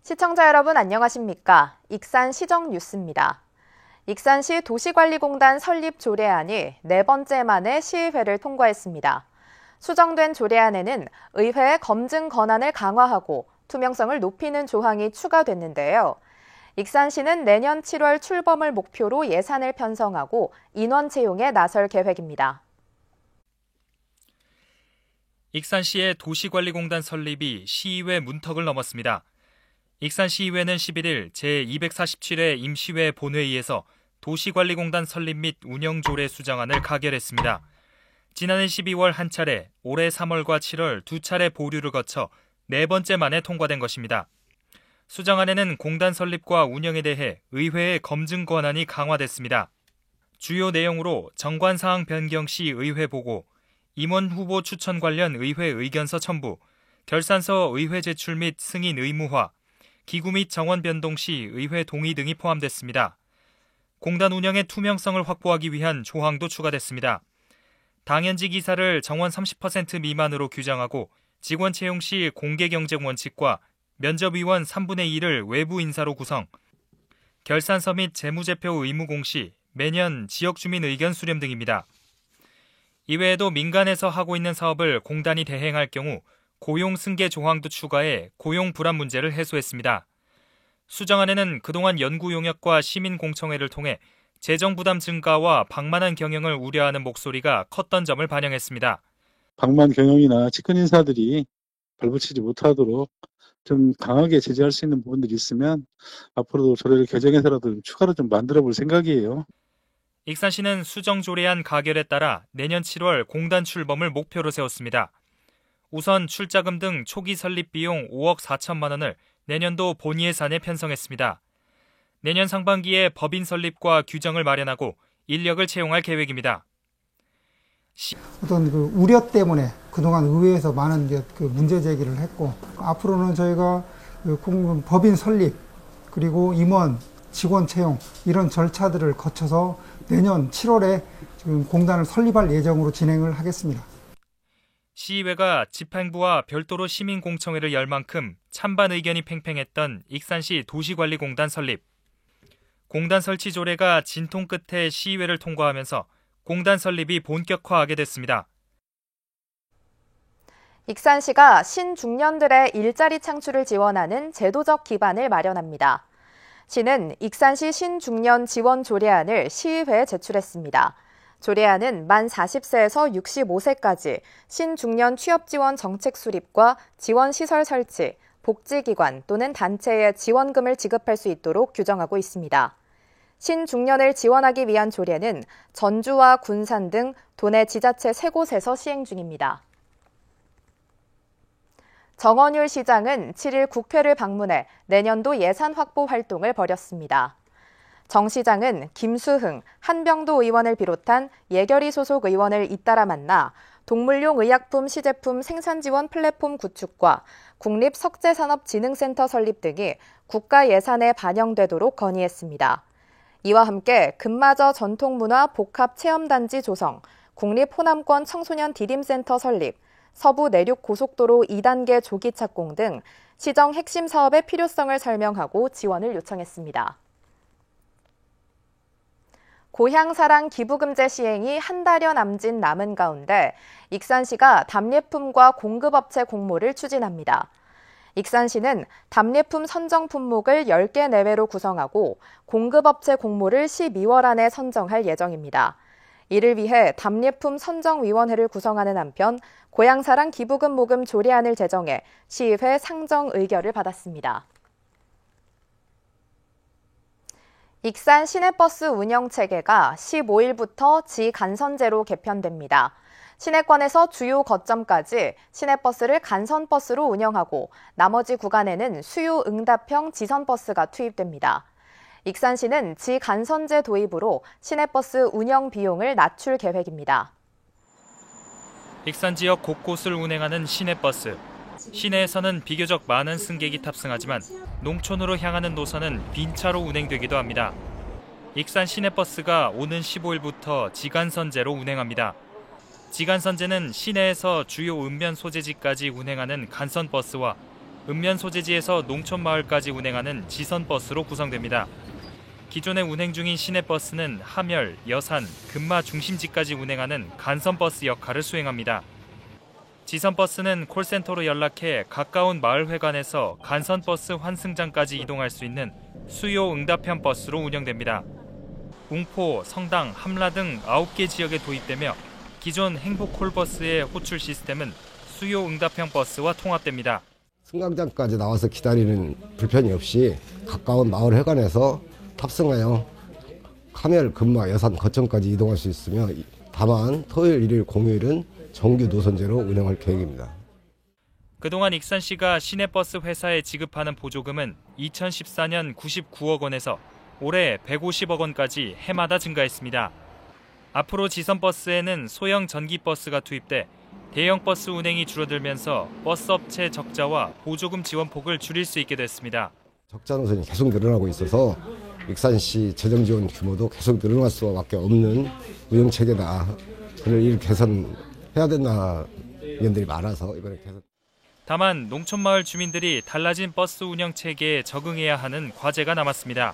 시청자 여러분 안녕하십니까? 익산시정 뉴스입니다. 익산시 도시관리공단 설립 조례안이 4번째 만에 시의회를 통과했습니다. 수정된 조례안에는 의회의 검증 권한을 강화하고 투명성을 높이는 조항이 추가됐는데요. 익산시는 내년 7월 출범을 목표로 예산을 편성하고 인원 채용에 나설 계획입니다. 익산시의 도시관리공단 설립이 시의회 문턱을 넘었습니다. 익산시의회는 11일 제247회 임시회 본회의에서 도시관리공단 설립 및 운영조례 수정안을 가결했습니다. 지난해 12월 한 차례, 올해 3월과 7월 두 차례 보류를 거쳐 4번째 만에 통과된 것입니다. 수정안에는 공단 설립과 운영에 대해 의회의 검증 권한이 강화됐습니다. 주요 내용으로 정관사항 변경 시 의회 보고, 임원 후보 추천 관련 의회 의견서 첨부, 결산서 의회 제출 및 승인 의무화, 기구 및 정원 변동 시 의회 동의 등이 포함됐습니다. 공단 운영의 투명성을 확보하기 위한 조항도 추가됐습니다. 당연직 이사를 정원 30% 미만으로 규정하고 직원 채용 시 공개 경쟁 원칙과 면접위원 3분의 1을 외부 인사로 구성, 결산서 및 재무제표 의무 공시, 매년 지역주민 의견 수렴 등입니다. 이외에도 민간에서 하고 있는 사업을 공단이 대행할 경우 고용 승계 조항도 추가해 고용 불안 문제를 해소했습니다. 수정안에는 그동안 연구 용역과 시민 공청회를 통해 재정 부담 증가와 방만한 경영을 우려하는 목소리가 컸던 점을 반영했습니다. 방만 경영이나 측근 인사들이 발붙이지 못하도록 좀 강하게 제재할 수 있는 부분들이 있으면 앞으로도 조례를 개정해서라도 추가로 좀 만들어 볼 생각이에요. 익산시는 수정조례안 가결에 따라 내년 7월 공단 출범을 목표로 세웠습니다. 우선 출자금 등 초기 설립 비용 5억 4천만 원을 내년도 본 예산에 편성했습니다. 내년 상반기에 법인 설립과 규정을 마련하고 인력을 채용할 계획입니다. 어떤 우려 때문에 그동안 의회에서 많은 문제 제기를 했고, 앞으로는 저희가 법인 설립 그리고 임원, 직원 채용 이런 절차들을 거쳐서 내년 7월에 지금 공단을 설립할 예정으로 진행을 하겠습니다. 시의회가 집행부와 별도로 시민공청회를 열 만큼 찬반 의견이 팽팽했던 익산시 도시관리공단 설립. 공단 설치 조례가 진통 끝에 시의회를 통과하면서 공단 설립이 본격화하게 됐습니다. 익산시가 신중년들의 일자리 창출을 지원하는 제도적 기반을 마련합니다. 시는 익산시 신중년 지원 조례안을 시의회에 제출했습니다. 조례안은 만 40세에서 65세까지 신중년 취업지원 정책 수립과 지원시설 설치, 복지기관 또는 단체에 지원금을 지급할 수 있도록 규정하고 있습니다. 신중년을 지원하기 위한 조례는 전주와 군산 등 도내 지자체 3곳에서 시행 중입니다. 정원율 시장은 7일 국회를 방문해 내년도 예산 확보 활동을 벌였습니다. 정 시장은 김수흥, 한병도 의원을 비롯한 예결위 소속 의원을 잇따라 만나 동물용 의약품 시제품 생산 지원 플랫폼 구축과 국립석재산업진흥센터 설립 등이 국가 예산에 반영되도록 건의했습니다. 이와 함께 금마저 전통문화 복합체험단지 조성, 국립호남권 청소년 디딤센터 설립, 서부 내륙 고속도로 2단계 조기 착공 등 시정 핵심 사업의 필요성을 설명하고 지원을 요청했습니다. 고향사랑 기부금제 시행이 한 달여 남은 가운데 익산시가 답례품과 공급업체 공모를 추진합니다. 익산시는 답례품 선정 품목을 10개 내외로 구성하고 공급업체 공모를 12월 안에 선정할 예정입니다. 이를 위해 답례품 선정위원회를 구성하는 한편 고향사랑 기부금 모금 조례안을 제정해 시의회 상정 의결을 받았습니다. 익산 시내버스 운영체계가 15일부터 지간선제로 개편됩니다. 시내권에서 주요 거점까지 시내버스를 간선버스로 운영하고 나머지 구간에는 수요 응답형 지선버스가 투입됩니다. 익산시는 지간선제 도입으로 시내버스 운영 비용을 낮출 계획입니다. 익산 지역 곳곳을 운행하는 시내버스. 시내에서는 비교적 많은 승객이 탑승하지만 농촌으로 향하는 노선은 빈차로 운행되기도 합니다. 익산 시내버스가 오는 15일부터 지간선제로 운행합니다. 지간선제는 시내에서 주요 읍면 소재지까지 운행하는 간선버스와 읍면 소재지에서 농촌마을까지 운행하는 지선버스로 구성됩니다. 기존에 운행 중인 시내버스는 함열, 여산, 금마 중심지까지 운행하는 간선버스 역할을 수행합니다. 지선버스는 콜센터로 연락해 가까운 마을회관에서 간선버스 환승장까지 이동할 수 있는 수요 응답형 버스로 운영됩니다. 웅포, 성당, 함라 등 9개 지역에 도입되며 기존 행복콜버스의 호출 시스템은 수요 응답형 버스와 통합됩니다. 승강장까지 나와서 기다리는 불편이 없이 가까운 마을회관에서 탑승하여 함열, 금마, 여산, 거천까지 이동할 수 있으며 다만 토요일, 일요일, 공휴일은 정규 노선제로 운영할 계획입니다. 그동안 익산시가 시내버스 회사에 지급하는 보조금은 2014년 99억 원에서 올해 150억 원까지 해마다 증가했습니다. 앞으로 지선버스에는 소형 전기버스가 투입돼 대형 버스 운행이 줄어들면서 버스업체 적자와 보조금 지원폭을 줄일 수 있게 됐습니다. 적자 노선이 계속 늘어나고 있어서 익산시 재정 지원 규모도 계속 늘어날 수밖에 없는 운영 체계다. 그걸 일 개선해야 된다 의견들이 많아서 이번에 개선. 다만 농촌마을 주민들이 달라진 버스 운영 체계에 적응해야 하는 과제가 남았습니다.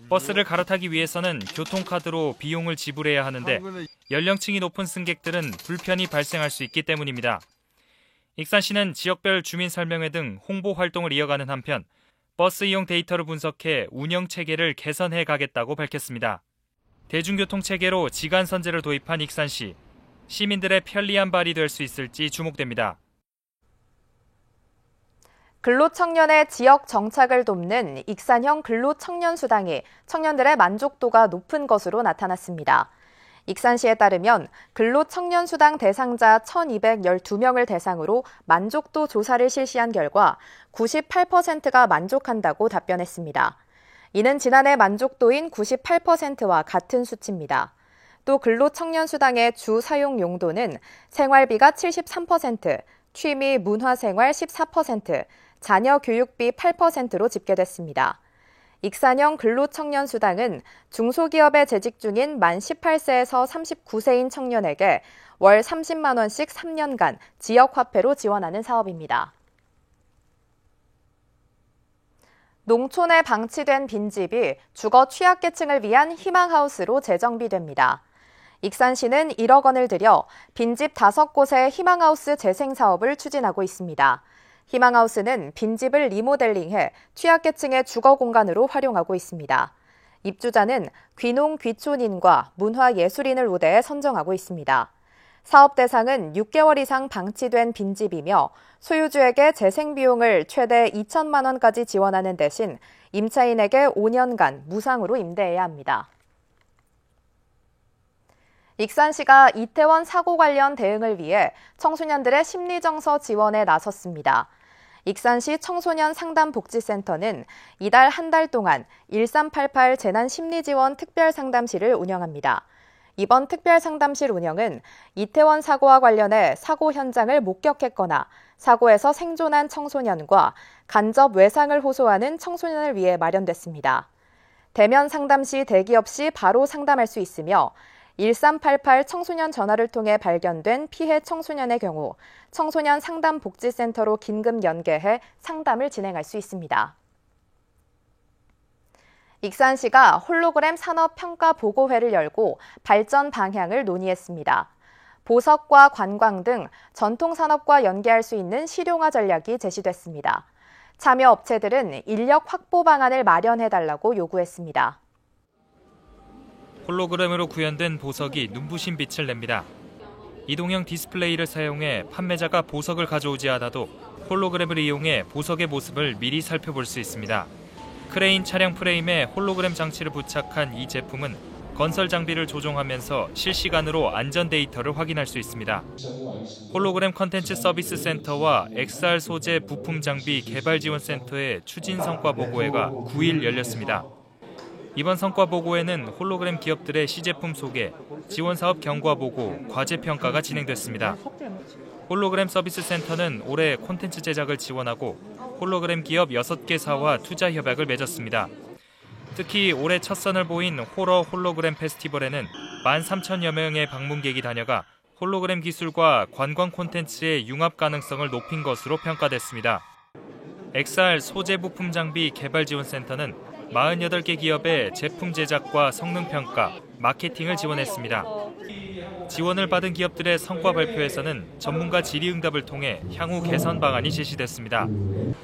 버스를 갈아타기 위해서는 교통카드로 비용을 지불해야 하는데 연령층이 높은 승객들은 불편이 발생할 수 있기 때문입니다. 익산시는 지역별 주민설명회 등 홍보 활동을 이어가는 한편 버스 이용 데이터를 분석해 운영 체계를 개선해 가겠다고 밝혔습니다. 대중교통 체계로 지간선제를 도입한 익산시, 시민들의 편리한 발이 될 수 있을지 주목됩니다. 근로청년의 지역 정착을 돕는 익산형 근로청년수당이 청년들의 만족도가 높은 것으로 나타났습니다. 익산시에 따르면 근로청년수당 대상자 1,212명을 대상으로 만족도 조사를 실시한 결과 98%가 만족한다고 답변했습니다. 이는 지난해 만족도인 98%와 같은 수치입니다. 또 근로청년수당의 주 사용 용도는 생활비가 73%, 취미 문화생활 14%, 자녀 교육비 8%로 집계됐습니다. 익산형 근로청년수당은 중소기업에 재직 중인 만 18세에서 39세인 청년에게 월 30만 원씩 3년간 지역화폐로 지원하는 사업입니다. 농촌에 방치된 빈집이 주거 취약계층을 위한 희망하우스로 재정비됩니다. 익산시는 1억 원을 들여 빈집 5곳의 희망하우스 재생사업을 추진하고 있습니다. 희망하우스는 빈집을 리모델링해 취약계층의 주거 공간으로 활용하고 있습니다. 입주자는 귀농 귀촌인과 문화예술인을 우대해 선정하고 있습니다. 사업 대상은 6개월 이상 방치된 빈집이며 소유주에게 재생비용을 최대 2천만 원까지 지원하는 대신 임차인에게 5년간 무상으로 임대해야 합니다. 익산시가 이태원 사고 관련 대응을 위해 청소년들의 심리정서 지원에 나섰습니다. 익산시 청소년 상담복지센터는 이달 한 달 동안 1388 재난심리지원 특별상담실을 운영합니다. 이번 특별상담실 운영은 이태원 사고와 관련해 사고 현장을 목격했거나 사고에서 생존한 청소년과 간접 외상을 호소하는 청소년을 위해 마련됐습니다. 대면 상담 시 대기 없이 바로 상담할 수 있으며 1388 청소년 전화를 통해 발견된 피해 청소년의 경우 청소년 상담복지센터로 긴급 연계해 상담을 진행할 수 있습니다. 익산시가 홀로그램 산업평가보고회를 열고 발전 방향을 논의했습니다. 보석과 관광 등 전통산업과 연계할 수 있는 실용화 전략이 제시됐습니다. 참여 업체들은 인력 확보 방안을 마련해달라고 요구했습니다. 홀로그램으로 구현된 보석이 눈부신 빛을 냅니다. 이동형 디스플레이를 사용해 판매자가 보석을 가져오지 않아도 홀로그램을 이용해 보석의 모습을 미리 살펴볼 수 있습니다. 크레인 차량 프레임에 홀로그램 장치를 부착한 이 제품은 건설 장비를 조종하면서 실시간으로 안전 데이터를 확인할 수 있습니다. 홀로그램 컨텐츠 서비스 센터와 XR 소재 부품 장비 개발 지원 센터의 추진 성과 보고회가 9일 열렸습니다. 이번 성과 보고회는 홀로그램 기업들의 시제품 소개, 지원 사업 경과 보고, 과제 평가가 진행됐습니다. 홀로그램 서비스 센터는 올해 콘텐츠 제작을 지원하고 홀로그램 기업 6개사와 투자 협약을 맺었습니다. 특히 올해 첫 선을 보인 호러 홀로그램 페스티벌에는 13,000여 명의 방문객이 다녀가 홀로그램 기술과 관광 콘텐츠의 융합 가능성을 높인 것으로 평가됐습니다. XR 소재 부품 장비 개발 지원센터는 48개 기업의 제품 제작과 성능 평가, 마케팅을 지원했습니다. 지원을 받은 기업들의 성과 발표에서는 전문가 질의응답을 통해 향후 개선 방안이 제시됐습니다.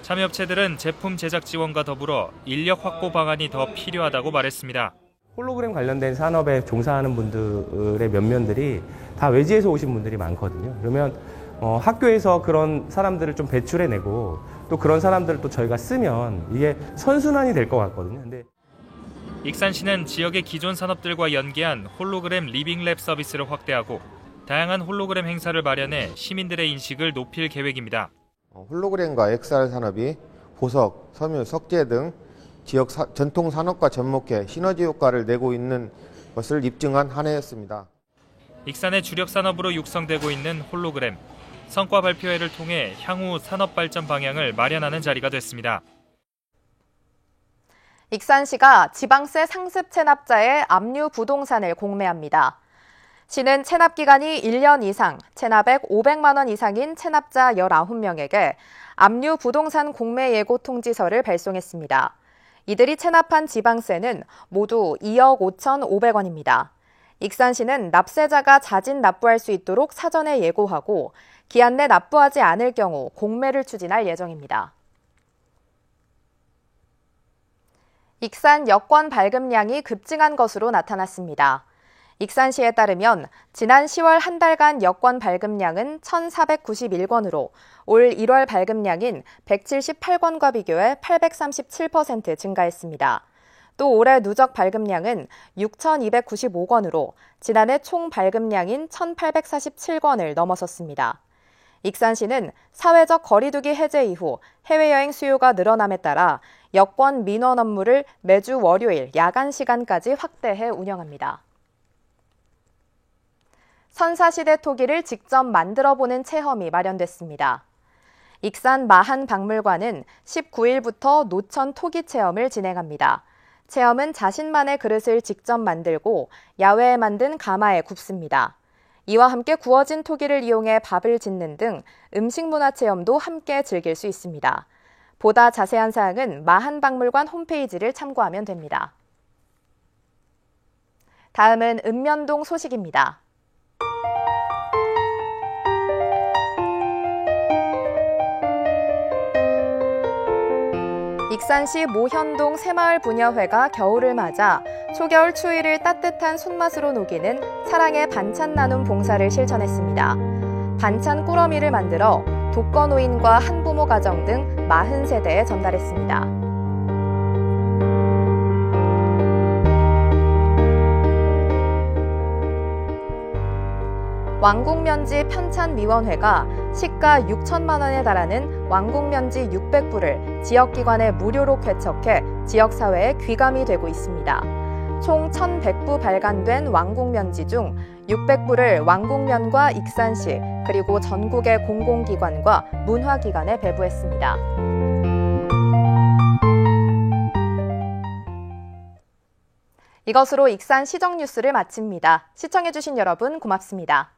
참여업체들은 제품 제작 지원과 더불어 인력 확보 방안이 더 필요하다고 말했습니다. 홀로그램 관련된 산업에 종사하는 분들의 면면들이 다 외지에서 오신 분들이 많거든요. 그러면 학교에서 그런 사람들을 좀 배출해내고 또 그런 사람들을 또 저희가 쓰면 이게 선순환이 될 것 같거든요. 근데 익산시는 지역의 기존 산업들과 연계한 홀로그램 리빙랩 서비스를 확대하고 다양한 홀로그램 행사를 마련해 시민들의 인식을 높일 계획입니다. 홀로그램과 XR 산업이 보석, 섬유, 석재 등 지역 전통 산업과 접목해 시너지 효과를 내고 있는 것을 입증한 한 해였습니다. 익산의 주력 산업으로 육성되고 있는 홀로그램. 성과 발표회를 통해 향후 산업 발전 방향을 마련하는 자리가 됐습니다. 익산시가 지방세 상습 체납자의 압류 부동산을 공매합니다. 시는 체납 기간이 1년 이상, 체납액 500만 원 이상인 체납자 19명에게 압류 부동산 공매 예고 통지서를 발송했습니다. 이들이 체납한 지방세는 모두 2억 5,500원입니다. 익산시는 납세자가 자진 납부할 수 있도록 사전에 예고하고 기한 내 납부하지 않을 경우 공매를 추진할 예정입니다. 익산 여권 발급량이 급증한 것으로 나타났습니다. 익산시에 따르면 지난 10월 한 달간 여권 발급량은 1,491건으로 올 1월 발급량인 178건과 비교해 837% 증가했습니다. 또 올해 누적 발급량은 6,295건으로 지난해 총 발급량인 1,847건을 넘어섰습니다. 익산시는 사회적 거리두기 해제 이후 해외여행 수요가 늘어남에 따라 여권 민원 업무를 매주 월요일 야간 시간까지 확대해 운영합니다. 선사시대 토기를 직접 만들어보는 체험이 마련됐습니다. 익산 마한박물관은 19일부터 노천 토기 체험을 진행합니다. 체험은 자신만의 그릇을 직접 만들고 야외에 만든 가마에 굽습니다. 이와 함께 구워진 토기를 이용해 밥을 짓는 등 음식 문화 체험도 함께 즐길 수 있습니다. 보다 자세한 사항은 마한박물관 홈페이지를 참고하면 됩니다. 다음은 읍면동 소식입니다. 익산시 모현동 새마을 부녀회가 겨울을 맞아 초겨울 추위를 따뜻한 손맛으로 녹이는 사랑의 반찬 나눔 봉사를 실천했습니다. 반찬 꾸러미를 만들어 독거노인과 한부모 가정 등 40세대에 전달했습니다. 왕궁면지 편찬미원회가 시가 6천만 원에 달하는 왕궁면지 600부를 지역기관에 무료로 쾌척해 지역사회에 귀감이 되고 있습니다. 총 1,100부 발간된 왕궁면지 중 600부를 왕궁면과 익산시 그리고 전국의 공공기관과 문화기관에 배부했습니다. 이것으로 익산 시정 뉴스를 마칩니다. 시청해주신 여러분 고맙습니다.